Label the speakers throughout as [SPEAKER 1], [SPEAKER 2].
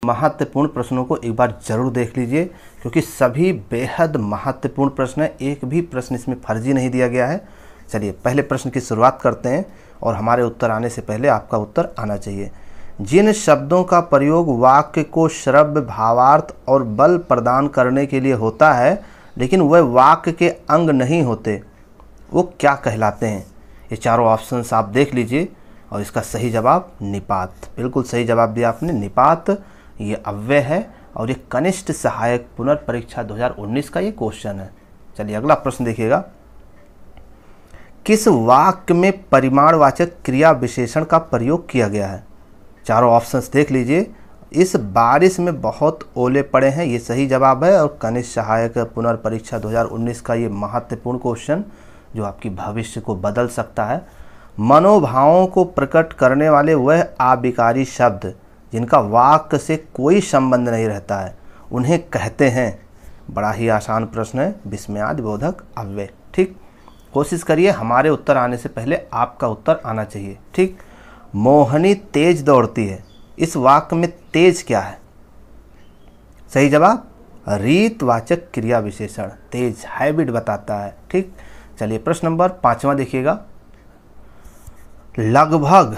[SPEAKER 1] महत्वपूर्ण प्रश्नों को एक बार ज़रूर देख लीजिए, क्योंकि सभी बेहद महत्वपूर्ण प्रश्न हैं। एक भी प्रश्न इसमें फर्जी नहीं दिया गया है। चलिए पहले प्रश्न की शुरुआत करते हैं, और हमारे उत्तर आने से पहले आपका उत्तर आना चाहिए। जिन शब्दों का प्रयोग वाक्य को श्रव्य, भावार्थ और बल प्रदान करने के लिए होता है, लेकिन वह वाक्य के अंग नहीं होते, वो क्या कहलाते हैं? ये चारों ऑप्शंस आप देख लीजिए, और इसका सही जवाब निपात। बिल्कुल सही जवाब दिया आपने, निपात ये अव्यय है, और ये कनिष्ठ सहायक पुनर्परीक्षा 2019 का ये क्वेश्चन है। चलिए अगला प्रश्न देखिएगा। किस वाक्य में परिमाणवाचक क्रिया विशेषण का प्रयोग किया गया है? चारों ऑप्शंस देख लीजिए। इस बारिश में बहुत ओले पड़े हैं, ये सही जवाब है, और कनिष्ठ सहायक पुनर्परीक्षा 2019 का ये महत्वपूर्ण क्वेश्चन जो आपकी भविष्य को बदल सकता है। मनोभावों को प्रकट करने वाले वह आविकारी शब्द जिनका वाक्य से कोई संबंध नहीं रहता है, उन्हें कहते हैं। बड़ा ही आसान प्रश्न है, विस्मयादि बोधक अव्यय। ठीक, कोशिश करिए हमारे उत्तर आने से पहले आपका उत्तर आना चाहिए। ठीक, मोहनी तेज दौड़ती है, इस वाक्य में तेज क्या है? सही जवाब रीतवाचक क्रिया विशेषण, तेज हैबिट बताता है। ठीक, चलिए प्रश्न नंबर 5वां देखिएगा। लगभग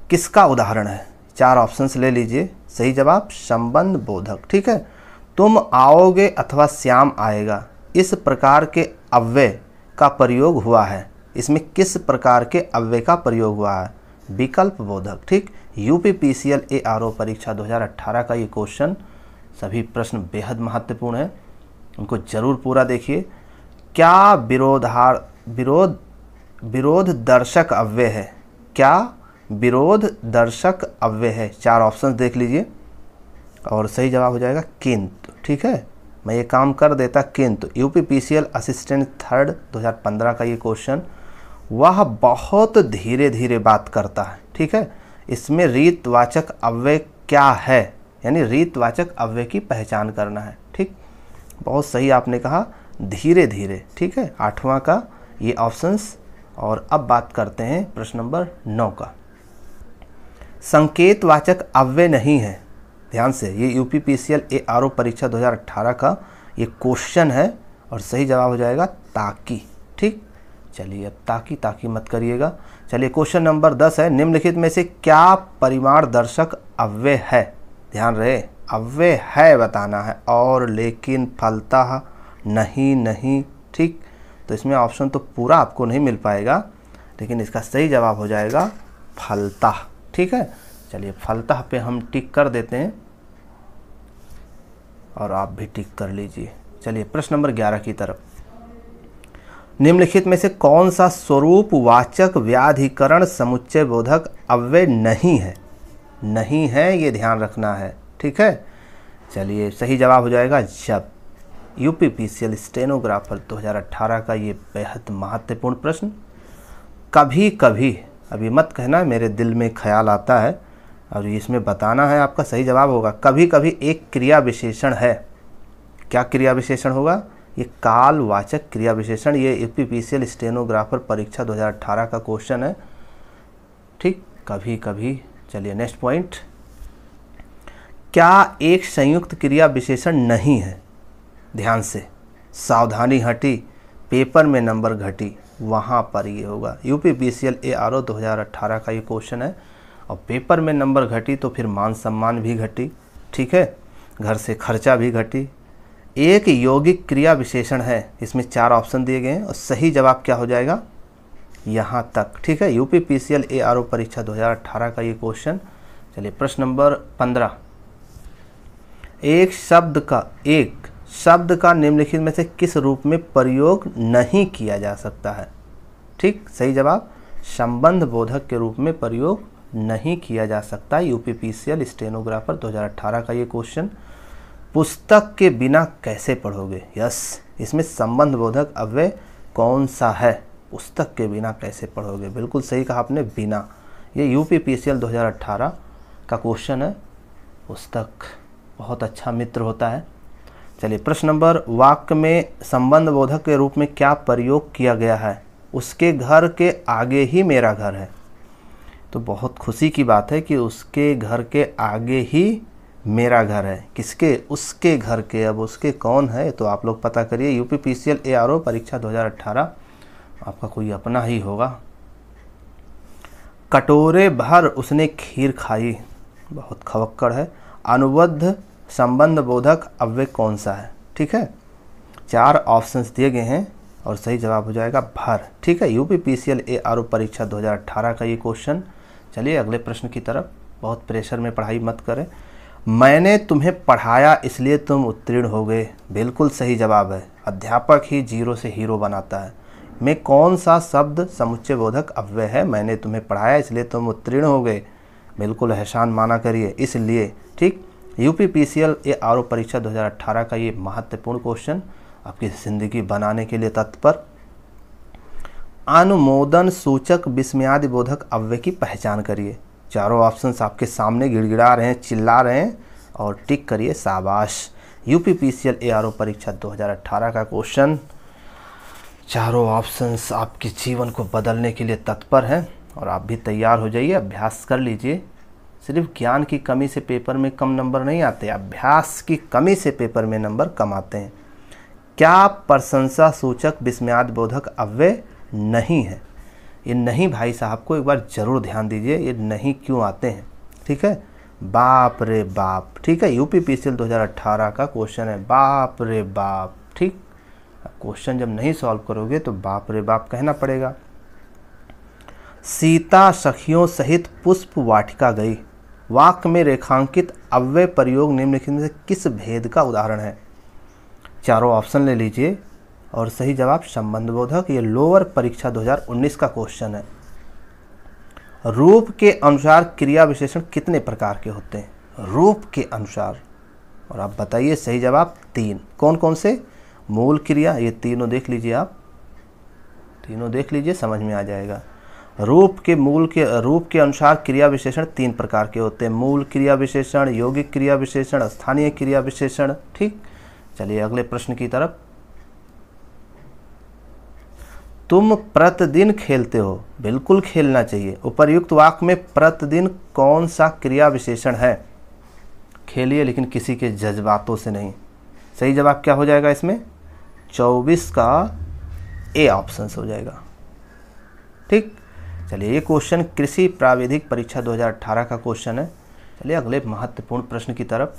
[SPEAKER 1] किसका उदाहरण है? चार ऑप्शंस ले लीजिए। सही जवाब संबंध बोधक। ठीक है, तुम आओगे अथवा श्याम आएगा, इस प्रकार के अव्यय का प्रयोग हुआ है। इसमें किस प्रकार के अव्यय का प्रयोग हुआ है? विकल्प बोधक। ठीक, यूपीपीसीएल एआरओ परीक्षा 2018 का ये क्वेश्चन, सभी प्रश्न बेहद महत्वपूर्ण है, उनको जरूर पूरा देखिए। क्या विरोध दर्शक अव्यय है? क्या विरोध दर्शक अव्यय है? चार ऑप्शंस देख लीजिए, और सही जवाब हो जाएगा किंतु। ठीक है, मैं ये काम कर देता किंतु। यूपीपीसीएल असिस्टेंट 3rd 2015 का ये क्वेश्चन, वह बहुत धीरे धीरे बात करता है। ठीक है, इसमें रीतवाचक अव्यय क्या है, यानी रीतवाचक अव्यय की पहचान करना है। ठीक, बहुत सही आपने कहा, धीरे धीरे। ठीक है, 8वां का ये ऑप्शंस। और अब बात करते हैं प्रश्न नंबर 9 का। संकेतवाचक अव्यय नहीं है, ध्यान से, ये यूपीपीसीएल एआरओ परीक्षा 2018 का ये क्वेश्चन है, और सही जवाब हो जाएगा ताकि। ठीक, चलिए अब ताकि मत करिएगा। चलिए क्वेश्चन नंबर 10 है, निम्नलिखित में से क्या परिमाण दर्शक अव्यय है? ध्यान रहे, अव्यय है बताना है, और लेकिन फलतः नहीं। ठीक, तो इसमें ऑप्शन तो पूरा आपको नहीं मिल पाएगा, लेकिन इसका सही जवाब हो जाएगा फलतः। ठीक है, चलिए फलतः पे हम टिक कर देते हैं, और आप भी टिक कर लीजिए। चलिए प्रश्न नंबर 11 की तरफ। निम्नलिखित में से कौन सा स्वरूपवाचक व्याधिकरण समुच्चय बोधक अव्यय नहीं है? नहीं है, ये ध्यान रखना है। ठीक है, चलिए सही जवाब हो जाएगा जब। यूपीपीसीएल स्टेनोग्राफर 2018 का ये बेहद महत्वपूर्ण प्रश्न। कभी कभी, अभी मत कहना मेरे दिल में ख्याल आता है, और इसमें बताना है, आपका सही जवाब होगा कभी कभी एक क्रिया विशेषण है। क्या क्रिया विशेषण होगा? ये कालवाचक क्रिया विशेषण। ये यूपीपीसीएल स्टेनोग्राफर परीक्षा 2018 का क्वेश्चन है। ठीक, कभी कभी। चलिए नेक्स्ट पॉइंट। क्या एक संयुक्त क्रिया विशेषण नहीं है? ध्यान से, सावधानी हटी, पेपर में नंबर घटी, वहाँ पर ये होगा। यूपीपीसीएल एआरओ 2018 का ये क्वेश्चन है, और पेपर में नंबर घटी तो फिर मान सम्मान भी घटी। ठीक है, घर से खर्चा भी घटी। एक यौगिक क्रिया विशेषण है, इसमें 4 ऑप्शन दिए गए हैं, और सही जवाब क्या हो जाएगा? यहाँ तक। ठीक है, यूपीपीसीएल एआरओ परीक्षा 2018 का ये क्वेश्चन। चलिए प्रश्न नंबर 15। एक शब्द का निम्नलिखित में से किस रूप में प्रयोग नहीं किया जा सकता है? ठीक, सही जवाब संबंध बोधक के रूप में प्रयोग नहीं किया जा सकता। यूपीपीसीएल स्टेनोग्राफर 2018 का ये क्वेश्चन। पुस्तक के बिना कैसे पढ़ोगे? यस, इसमें संबंध बोधक अव्यय कौन सा है? पुस्तक के बिना कैसे पढ़ोगे? बिल्कुल सही कहा आपने, बिना। ये यूपीपीसीएल 2018 का क्वेश्चन है। पुस्तक बहुत अच्छा मित्र होता है। चलिए प्रश्न नंबर, वाक्य में संबंध बोधक के रूप में क्या प्रयोग किया गया है? उसके घर के आगे ही मेरा घर है। तो बहुत खुशी की बात है कि उसके घर के आगे ही मेरा घर है, किसके? उसके घर के। अब उसके कौन है तो आप लोग पता करिए। यूपीपीसीएल एआरओ परीक्षा 2018 आपका कोई अपना ही होगा। कटोरे भर उसने खीर खाई, बहुत खवक्कड़ है। अनुबद्ध संबंध बोधक अव्यय कौन सा है? ठीक है, 4 ऑप्शंस दिए गए हैं और सही जवाब हो जाएगा भर। ठीक है, यूपीपीसीएल एआरओ परीक्षा 2018 का ये क्वेश्चन। चलिए अगले प्रश्न की तरफ। बहुत प्रेशर में पढ़ाई मत करें। मैंने तुम्हें पढ़ाया इसलिए तुम उत्तीर्ण हो गए, बिल्कुल सही जवाब है। अध्यापक ही जीरो से हीरो बनाता है में कौन सा शब्द समुच्चय बोधक अव्यय है? मैंने तुम्हें पढ़ाया इसलिए तुम उत्तीर्ण हो गए, बिल्कुल एहसान माना करिए इसलिए। ठीक, यूपीपीसीएल एआरओ परीक्षा 2018 का ये महत्वपूर्ण क्वेश्चन आपकी ज़िंदगी बनाने के लिए तत्पर। अनुमोदन सूचक विस्मयादि बोधक अव्यय की पहचान करिए। चारों ऑप्शंस आपके सामने गिड़गिड़ा रहे हैं, चिल्ला रहे हैं और टिक करिए, शाबाश। यूपीपीसीएल एआरओ परीक्षा 2018 का क्वेश्चन। चारों ऑप्शंस आपके जीवन को बदलने के लिए तत्पर हैं और आप भी तैयार हो जाइए, अभ्यास कर लीजिए। सिर्फ ज्ञान की कमी से पेपर में कम नंबर नहीं आते, अभ्यास की कमी से पेपर में नंबर कम आते हैं। क्या प्रशंसा सूचक विस्मयादि बोधक अव्यय नहीं है? ये नहीं भाई साहब को एक बार ज़रूर ध्यान दीजिए, ये नहीं क्यों आते हैं? ठीक है, बाप रे बाप। ठीक है, यूपीपीसीएल 2018 का क्वेश्चन है, बाप रे बाप। ठीक, क्वेश्चन जब नहीं सॉल्व करोगे तो बाप रे बाप कहना पड़ेगा। सीता सखियों सहित पुष्प वाटिका गई, वाक्य में रेखांकित अव्यय प्रयोग निम्नलिखित में से किस भेद का उदाहरण है? चारों ऑप्शन ले लीजिए और सही जवाब संबंध बोधक। ये लोअर परीक्षा 2019 का क्वेश्चन है। रूप के अनुसार क्रिया विशेषण कितने प्रकार के होते हैं? रूप के अनुसार, और आप बताइए सही जवाब 3। कौन कौन से? मूल क्रिया, ये तीनों देख लीजिए, आप तीनों देख लीजिए, समझ में आ जाएगा। रूप के अनुसार क्रिया विशेषण 3 प्रकार के होते हैं, मूल क्रिया विशेषण, यौगिक क्रिया विशेषण, स्थानीय क्रिया विशेषण। ठीक, चलिए अगले प्रश्न की तरफ। तुम प्रतिदिन खेलते हो, बिल्कुल खेलना चाहिए। उपर्युक्त वाक्य में प्रतिदिन कौन सा क्रिया विशेषण है? खेलिए लेकिन किसी के जज्बातों से नहीं। सही जवाब क्या हो जाएगा इसमें? 24 का ए ऑप्शन हो जाएगा। ठीक, चलिए ये क्वेश्चन कृषि प्राविधिक परीक्षा 2018 का क्वेश्चन है। चलिए अगले महत्वपूर्ण प्रश्न की तरफ।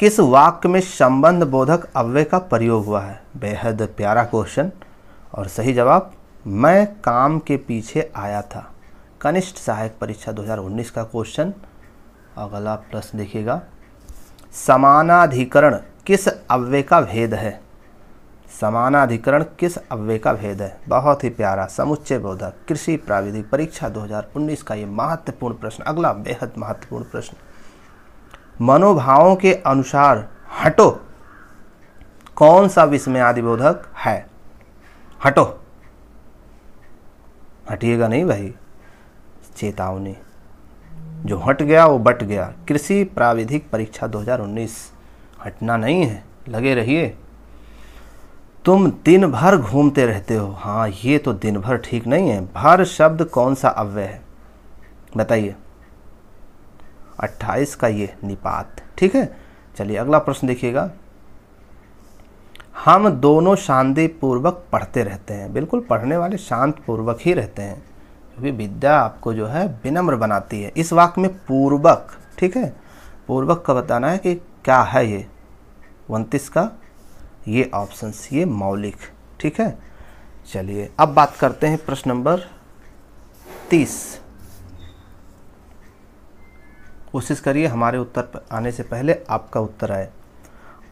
[SPEAKER 1] किस वाक्य में संबंध बोधक अव्यय का प्रयोग हुआ है? बेहद प्यारा क्वेश्चन और सही जवाब मैं काम के पीछे आया था। कनिष्ठ सहायक परीक्षा 2019 का क्वेश्चन। अगला प्रश्न देखिएगा, समानाधिकरण किस अव्यय का भेद है? समानाधिकरण किस अव्यय का भेद है? बहुत ही प्यारा, समुच्चय बोधक, कृषि प्राविधिक परीक्षा 2019 का ये महत्वपूर्ण प्रश्न। अगला बेहद महत्वपूर्ण प्रश्न, मनोभावों के अनुसार हटो कौन सा विस्मयादि बोधक है? हटो, हटिएगा नहीं भाई, चेतावनी। जो हट गया वो बट गया। कृषि प्राविधिक परीक्षा 2019, हटना नहीं है, लगे रहिए। तुम दिन भर घूमते रहते हो, हाँ ये तो दिन भर ठीक नहीं है। भर शब्द कौन सा अव्यय है बताइए? 28 का ये निपात। ठीक है, चलिए अगला प्रश्न देखिएगा। हम दोनों शांतिपूर्वक पढ़ते रहते हैं। बिल्कुल, पढ़ने वाले शांत पूर्वक ही रहते हैं क्योंकि विद्या आपको जो है विनम्र बनाती है। इस वाक्य में पूर्वक, ठीक है, पूर्वक का बताना है कि क्या है ये। 29 का ये ऑप्शंस, ये मौलिक। ठीक है, चलिए अब बात करते हैं प्रश्न नंबर 30। कोशिश करिए हमारे उत्तर पर आने से पहले आपका उत्तर आए।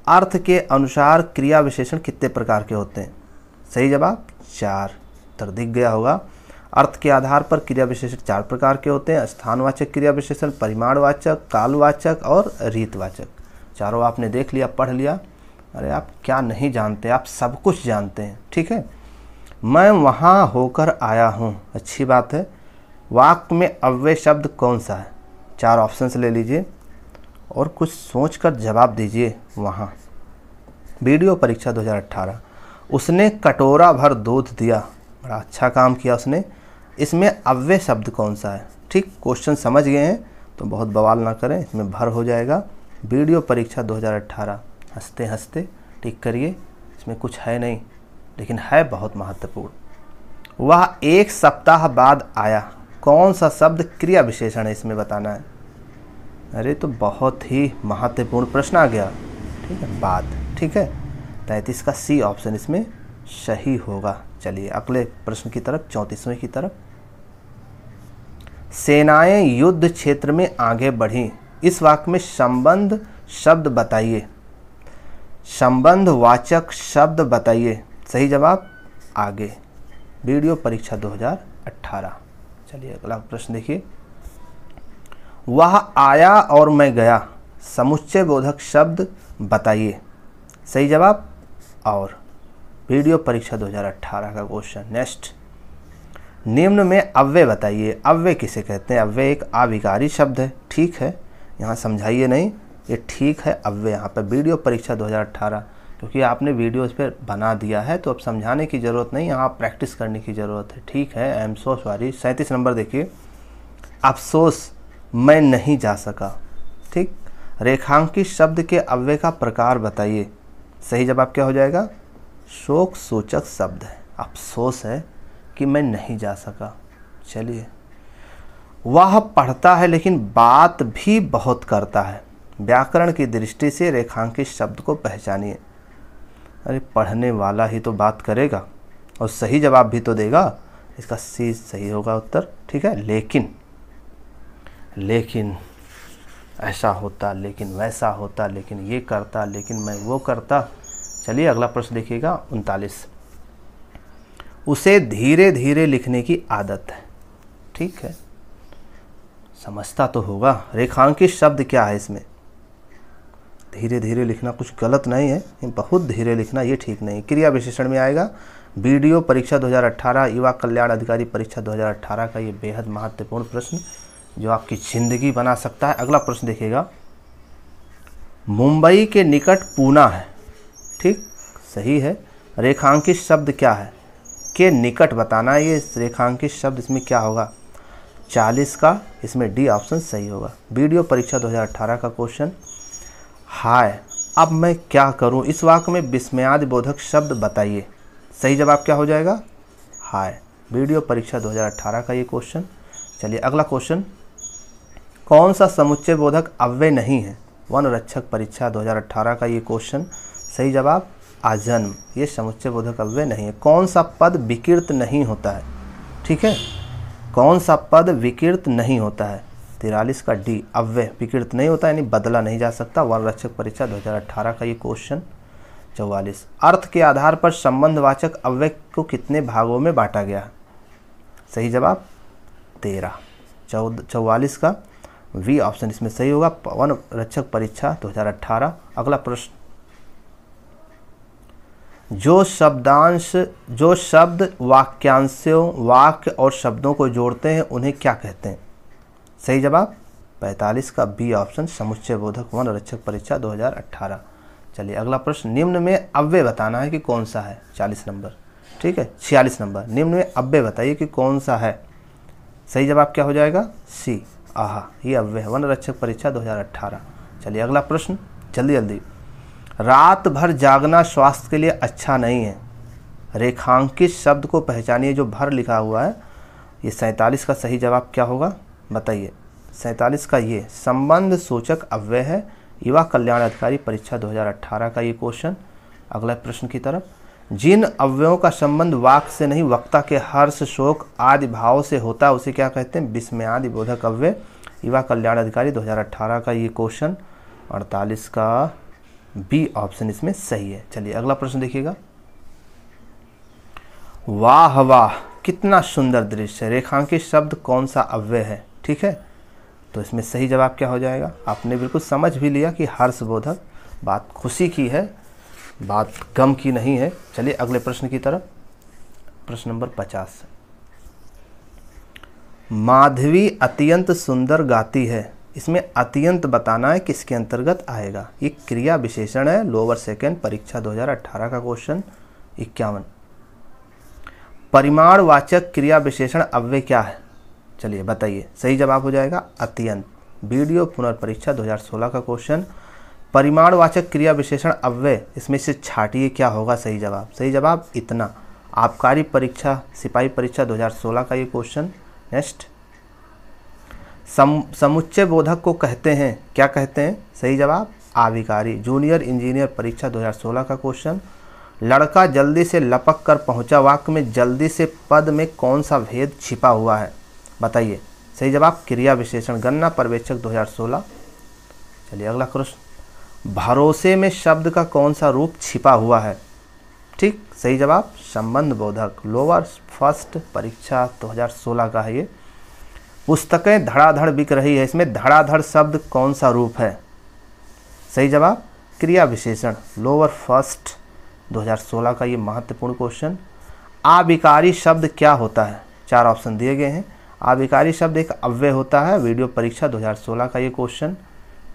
[SPEAKER 1] अर्थ के अनुसार क्रिया विशेषण कितने प्रकार के होते हैं? सही जवाब 4। उत्तर दिख गया होगा। अर्थ के आधार पर क्रिया विशेषण 4 प्रकार के होते हैं, स्थानवाचक क्रिया विशेषण, परिमाणवाचक, कालवाचक और रीतवाचक। चारों आपने देख लिया, पढ़ लिया। अरे आप क्या नहीं जानते, आप सब कुछ जानते हैं। ठीक है, मैं वहाँ होकर आया हूँ, अच्छी बात है। वाक्य में अव्यय शब्द कौन सा है? 4 ऑप्शंस ले लीजिए और कुछ सोचकर जवाब दीजिए। वहाँ वीडियो परीक्षा 2018। उसने कटोरा भर दूध दिया, बड़ा अच्छा काम किया उसने। इसमें अव्यय शब्द कौन सा है? ठीक, क्वेश्चन समझ गए हैं तो बहुत बवाल ना करें, इसमें भर हो जाएगा। वीडियो परीक्षा 2018, हंसते हंसते टिक करिए, इसमें कुछ है नहीं लेकिन है बहुत महत्वपूर्ण। वह एक सप्ताह बाद आया, कौन सा शब्द क्रिया विशेषण है, इसमें बताना है। अरे तो बहुत ही महत्वपूर्ण प्रश्न आ गया। ठीक है, बाद। ठीक है, 33 का सी ऑप्शन इसमें सही होगा। चलिए अगले प्रश्न की तरफ, 34वें की तरफ। सेनाएं युद्ध क्षेत्र में आगे बढ़ी, इस वाक्य में संबंध शब्द बताइए, संबंध वाचक शब्द बताइए। सही जवाब आगे, वीडियो परीक्षा 2018। चलिए अगला प्रश्न देखिए। वह आया और मैं गया, समुच्चय बोधक शब्द बताइए। सही जवाब और, वीडियो परीक्षा 2018 का क्वेश्चन। नेक्स्ट, निम्न में अव्यय बताइए। अव्यय किसे कहते हैं? अव्यय एक अविकारी शब्द है। ठीक है, यहाँ समझाइए नहीं, ये ठीक है अव्यय यहाँ पर, वीडियो परीक्षा 2018, क्योंकि आपने वीडियो इस पर बना दिया है तो अब समझाने की ज़रूरत नहीं, यहाँ प्रैक्टिस करने की ज़रूरत है। ठीक है, I am so sorry. 37 number देखिए, अफसोस मैं नहीं जा सका। ठीक, रेखांकित शब्द के अव्यय का प्रकार बताइए। सही जवाब क्या हो जाएगा? शोक सूचक शब्द है। अफसोस है कि मैं नहीं जा सका। चलिए, वह पढ़ता है लेकिन बात भी बहुत करता है, व्याकरण की दृष्टि से रेखांकित शब्द को पहचानिए। अरे पढ़ने वाला ही तो बात करेगा और सही जवाब भी तो देगा, इसका सी सही होगा उत्तर। ठीक है, लेकिन ऐसा होता, लेकिन वैसा होता, लेकिन ये करता, लेकिन मैं वो करता। चलिए अगला प्रश्न देखिएगा, 39। उसे धीरे धीरे लिखने की आदत है। ठीक है, समझता तो होगा। रेखांकित शब्द क्या है इसमें? धीरे धीरे लिखना कुछ गलत नहीं है, बहुत धीरे लिखना ये ठीक नहीं। क्रिया विशेषण में आएगा। वीडियो परीक्षा 2018, युवा कल्याण अधिकारी परीक्षा 2018 का ये बेहद महत्वपूर्ण प्रश्न जो आपकी ज़िंदगी बना सकता है। अगला प्रश्न देखिएगा, मुंबई के निकट पूना है। ठीक, सही है। रेखांकित शब्द क्या है? के निकट बताना है। ये रेखांकित शब्द इसमें क्या होगा? 40 का इसमें डी ऑप्शन सही होगा। वीडियो परीक्षा 2018 का क्वेश्चन। हाय, अब मैं क्या करूं, इस वाक्य में विस्मयादि बोधक शब्द बताइए। सही जवाब क्या हो जाएगा? हाय, वीडियो परीक्षा 2018 का ये क्वेश्चन। चलिए अगला क्वेश्चन, कौन सा समुच्चय बोधक अव्यय नहीं है? वन रक्षक परीक्षा 2018 का ये क्वेश्चन। सही जवाब आजन्म, ये समुच्चय बोधक अव्यय नहीं है। कौन सा पद विकृत नहीं होता है? ठीक है, कौन सा पद विकृत नहीं होता है? 43 का डी, अव्यय विकृत नहीं होता यानी बदला नहीं जा सकता। वन रक्षक परीक्षा 2018 का ये क्वेश्चन। 44, अर्थ के आधार पर संबंधवाचक अव्यय को कितने भागों में बांटा गया है? सही जवाब 13। 44 का वी ऑप्शन इसमें सही होगा, वन रक्षक परीक्षा 2018। अगला प्रश्न, जो शब्द वाक्यांशों, वाक्य और शब्दों को जोड़ते हैं उन्हें क्या कहते हैं? सही जवाब 45 का बी ऑप्शन, समुच्चय बोधक वन रक्षक परीक्षा 2018। चलिए अगला प्रश्न, निम्न में अव्यय बताना है कि कौन सा है? 40 नंबर। ठीक है, 46 नंबर, निम्न में अव्यय बताइए कि कौन सा है? सही जवाब क्या हो जाएगा? सी, आहा, ये अव्यय है, वन रक्षक परीक्षा 2018। चलिए अगला प्रश्न, जल्दी जल्दी। रात भर जागना स्वास्थ्य के लिए अच्छा नहीं है, रेखांकित शब्द को पहचानिए जो भर लिखा हुआ है। ये 47 का सही जवाब क्या होगा बताइए? 47 का ये संबंध सूचक अव्यय है, युवा कल्याण अधिकारी परीक्षा 2018 का ये क्वेश्चन। अगला प्रश्न की तरफ, जिन अव्ययों का संबंध वाक्य से नहीं वक्ता के हर्ष शोक आदि भाव से होता है उसे क्या कहते हैं? विस्मयादि बोधक अव्यय, युवा कल्याण अधिकारी 2018 का ये क्वेश्चन। 48 का बी ऑप्शन इसमें सही है। चलिए अगला प्रश्न देखिएगा, वाह वाह कितना सुंदर दृश्य, रेखांकित शब्द कौन सा अव्यय है? ठीक है, तो इसमें सही जवाब क्या हो जाएगा? आपने बिल्कुल समझ भी लिया कि हर्षबोधक, बात खुशी की है, बात गम की नहीं है। चलिए अगले प्रश्न की तरफ, प्रश्न नंबर 50। माधवी अत्यंत सुंदर गाती है, इसमें अत्यंत बताना है किसके अंतर्गत आएगा? ये क्रिया विशेषण है, लोअर सेकेंड परीक्षा 2018 का क्वेश्चन। 51, परिमाणवाचक क्रिया विशेषण अव्यय क्या है? चलिए बताइए। सही जवाब हो जाएगा अत्यंत, वीडियो पुनर्परीक्षा 2016 का क्वेश्चन। परिमाणवाचक क्रिया विशेषण अव्यय, इसमें से छाटिए क्या होगा सही जवाब। सही जवाब इतना। आबकारी परीक्षा, सिपाही परीक्षा 2016 का ये क्वेश्चन। नेक्स्ट, समुच्चय बोधक को कहते हैं, क्या कहते हैं। सही जवाब आविकारी। जूनियर इंजीनियर परीक्षा 2016 का क्वेश्चन। लड़का जल्दी से लपक कर पहुंचा, वाक्य में जल्दी से पद में कौन सा भेद छिपा हुआ है, बताइए। सही जवाब क्रिया विशेषण। गन्ना पर्यवेक्षक 2016। चलिए अगला प्रश्न, भरोसे में शब्द का कौन सा रूप छिपा हुआ है। ठीक, सही जवाब संबंध बोधक। लोअर फर्स्ट परीक्षा 2016 का है ये। पुस्तकें धड़ाधड़ बिक रही है, इसमें धड़ाधड़ शब्द कौन सा रूप है। सही जवाब क्रिया विशेषण। लोअर फर्स्ट 2016 का ये महत्वपूर्ण क्वेश्चन। आविकारी शब्द क्या होता है, 4 ऑप्शन दिए गए हैं। आविकारी शब्द एक अव्यय होता है, वीडियो परीक्षा 2016 का ये क्वेश्चन।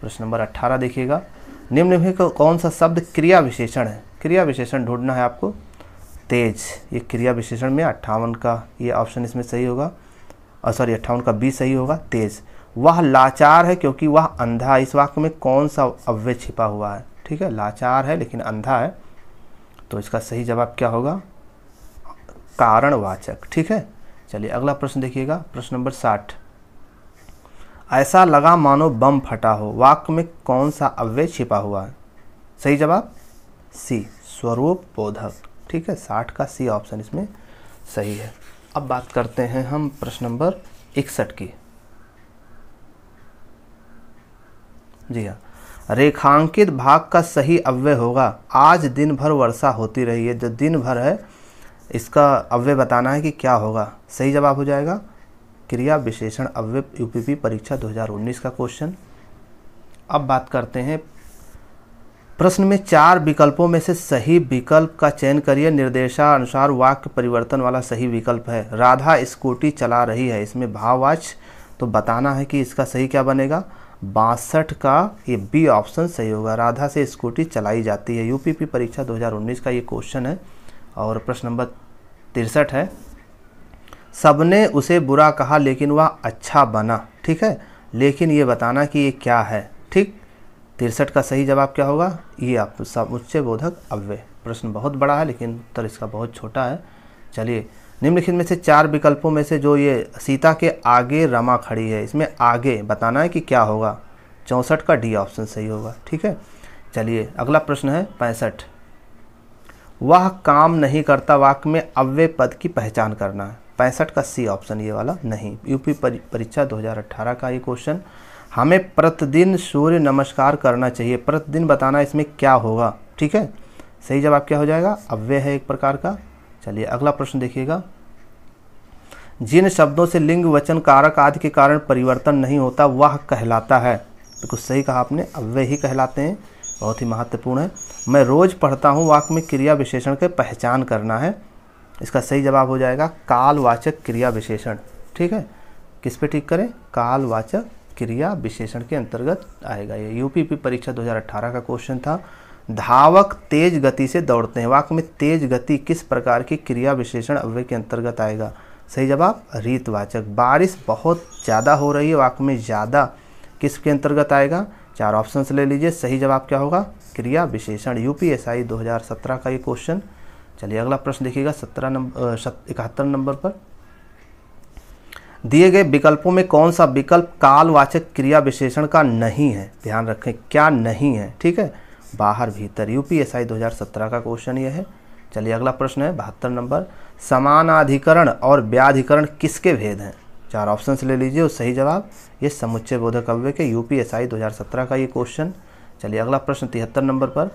[SPEAKER 1] प्रश्न नंबर 18 देखिएगा, निम्न में कौन सा शब्द क्रिया विशेषण है। क्रिया विशेषण ढूंढना है आपको। तेज, ये क्रिया विशेषण में 58 का ये ऑप्शन इसमें सही होगा, और सॉरी 58 का बी सही होगा, तेज। वह लाचार है क्योंकि वह अंधा, इस वाक्य में कौन सा अव्यय छिपा हुआ है। ठीक है, लाचार है लेकिन अंधा है, तो इसका सही जवाब क्या होगा, कारणवाचक। ठीक है, चलिए अगला प्रश्न देखिएगा। प्रश्न नंबर 60, ऐसा लगा मानो बम फटा हो, वाक्य में कौन सा अव्यय छिपा हुआ है। सही जवाब सी, स्वरूप बोधक। ठीक है, 60 का सी ऑप्शन इसमें सही है। अब बात करते हैं हम प्रश्न नंबर 61 की। जी हाँ, रेखांकित भाग का सही अव्यय होगा, आज दिन भर वर्षा होती रही है। जो दिन भर है इसका अव्यय बताना है कि क्या होगा। सही जवाब हो जाएगा क्रिया विशेषण अव्यय, यूपीपी परीक्षा 2019 का क्वेश्चन। अब बात करते हैं प्रश्न में 4 विकल्पों में से सही विकल्प का चयन करिए। निर्देशानुसार वाक्य परिवर्तन वाला सही विकल्प है। राधा स्कूटी चला रही है, इसमें भाववाच्य तो बताना है कि इसका सही क्या बनेगा। 62 का ये बी ऑप्शन सही होगा, राधा से स्कूटी चलाई जाती है। यूपीपी परीक्षा 2019 का ये क्वेश्चन है। और प्रश्न नंबर 63 है, सबने उसे बुरा कहा लेकिन वह अच्छा बना। ठीक है, लेकिन ये बताना कि ये क्या है। ठीक, 63 का सही जवाब क्या होगा, ये आप समुच्चय बोधक अव्यय। प्रश्न बहुत बड़ा है लेकिन उत्तर इसका बहुत छोटा है। चलिए, निम्नलिखित में से 4 विकल्पों में से जो ये सीता के आगे रमा खड़ी है, इसमें आगे बताना है कि क्या होगा। 64 का डी ऑप्शन सही होगा। ठीक है, चलिए अगला प्रश्न है 65, वह काम नहीं करता, वाक्य में अव्यय पद की पहचान करना है। 65 का सी ऑप्शन ये वाला नहीं। यूपी परीक्षा 2018 का ये क्वेश्चन। हमें प्रतिदिन सूर्य नमस्कार करना चाहिए, प्रतिदिन बताना इसमें क्या होगा। ठीक है, सही जवाब क्या हो जाएगा, अव्यय है एक प्रकार का। चलिए अगला प्रश्न देखिएगा, जिन शब्दों से लिंग वचन कारक आदि के कारण परिवर्तन नहीं होता वह कहलाता है। बिल्कुल सही कहा आपने, अव्यय ही कहलाते हैं, बहुत ही महत्वपूर्ण है। मैं रोज पढ़ता हूँ, वाक्य में क्रिया विशेषण के पहचान करना है। इसका सही जवाब हो जाएगा कालवाचक क्रिया विशेषण। ठीक है, किस पे टिक करें, कालवाचक क्रिया विशेषण के अंतर्गत आएगा। ये यूपीपी परीक्षा 2018 का क्वेश्चन था। धावक तेज गति से दौड़ते हैं, वाक्य में तेज गति किस प्रकार की क्रिया विशेषण अव्यय के अंतर्गत आएगा। सही जवाब रीतवाचक। बारिश बहुत ज़्यादा हो रही है, वाक्य में ज़्यादा किसके अंतर्गत आएगा। 4 ऑप्शंस ले लीजिए, सही जवाब क्या होगा, क्रिया विशेषण। यूपीएसआई 2017 का ये क्वेश्चन। चलिए अगला प्रश्न देखिएगा 71 नंबर पर, दिए गए विकल्पों में कौन सा विकल्प कालवाचक क्रिया विशेषण का नहीं है। ध्यान रखें क्या नहीं है। ठीक है, बाहर भीतर। यूपीएसआई 2017 का क्वेश्चन ये है। चलिए अगला प्रश्न है 72 नंबर, समानाधिकरण और व्याधिकरण किसके भेद हैं। 4 ऑप्शंस ले लीजिए और सही जवाब ये समुच्चय बोधक अव्यय के। यूपीएसआई 2017 का ये क्वेश्चन। चलिए अगला प्रश्न 73 नंबर पर,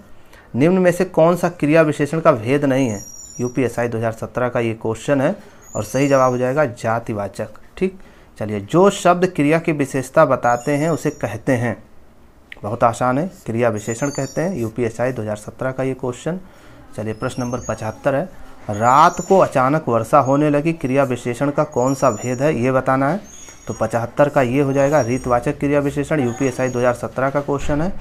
[SPEAKER 1] निम्न में से कौन सा क्रिया विशेषण का भेद नहीं है। यूपीएसआई 2017 का ये क्वेश्चन है और सही जवाब हो जाएगा जातिवाचक। ठीक, चलिए जो शब्द क्रिया की विशेषता बताते हैं उसे कहते हैं, बहुत आसान है, क्रिया विशेषण कहते हैं। यूपीएसआई 2017 का ये क्वेश्चन। चलिए प्रश्न नंबर 75 है, रात को अचानक वर्षा होने लगी, क्रिया विशेषण का कौन सा भेद है ये बताना है। तो 75 का ये हो जाएगा रीतवाचक क्रिया विशेषण। यूपीएसआई 2017 का क्वेश्चन है।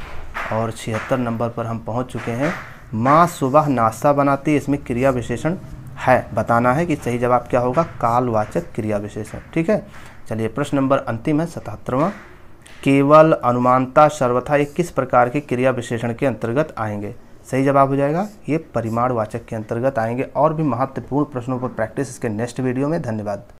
[SPEAKER 1] और 76 नंबर पर हम पहुंच चुके हैं, माँ सुबह नाश्ता बनाती है, इसमें क्रिया विशेषण है, बताना है कि सही जवाब क्या होगा, कालवाचक क्रिया विशेषण। ठीक है, चलिए प्रश्न नंबर अंतिम है 77वां, केवल, अनुमानता, सर्वथा, ये किस प्रकार के क्रिया विशेषण के अंतर्गत आएंगे? सही जवाब हो जाएगा ये परिमाणवाचक के अंतर्गत आएंगे। और भी महत्वपूर्ण प्रश्नों पर प्रैक्टिस इसके नेक्स्ट वीडियो में। धन्यवाद।